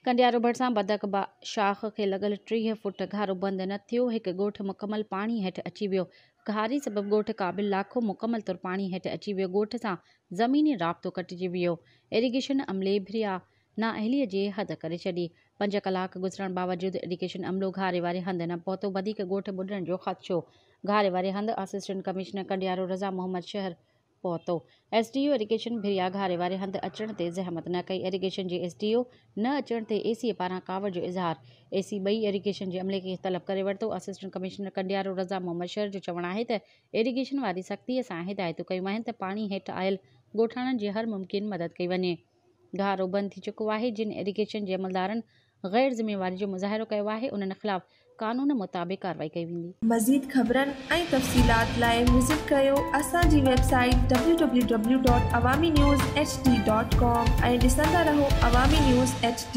कंडियारो भरिसां बदक शाख खे लॻल 30 फुट घारो बंदि न थियो। हिकु ॻोठु मुकमल पाणी हेठि अची वियो। घारी सबबि ॻोठु क़ाबिल लाखो मुकमल तौरु पाणी हेठि अची वियो। ॻोठ सां ज़मीनी राब्तो कटिजी वियो। इरीगेशन अमले भिरिया नाअहलीअ जे हद करे छॾी। 5 कलाक गुज़रण बावजूदि इरीगेशन अमलो घारे वारे हंधि न पहुतो। वधीक ॻोठ ॿुॾण जो ख़दशो। घारे वारे हंधि असिस्टेंट कमिश्नर कंडियारो रज़ा मोहम्मद शहर पहुतो। SDO इरीगेशन भिरिया घारे वारे हंधि अचण ते ज़हमत न कई। इरीगेशन जे SDO न अचण ते AC पारां कावड़ जो इज़हार। AC ॿई इरीगेशन जे अमले खे तलब करे वरितो। असिस्टेंट कमिश्नर कंडियारो रज़ा मोहम्मद शहर जो चवणु आहे त इरीगेशन वारी सख़्तीअ सां हिदायतूं कयूं आहिनि त पाणी हेठि आयल ॻोठाणनि जी हर मुमकिन मदद कई वञे। घारो बंदि थी चुको आहे। जिन इरीगेशन जे अमलदारनि गैर ज़िम्मेवारी जो मुज़ाहिरो कयो आहे उन्हनि ख़िलाफ़ कानून मुताबिक़ कार्रवाई कई वेंदी। मज़ीद ख़बरनि ऐं तफ़सीलात लाइ विज़िट कयो असांजी वेबसाइट www.awamiNewsHD.com ऐं ॾिसंदा रहो अवामी न्यूज़ HD।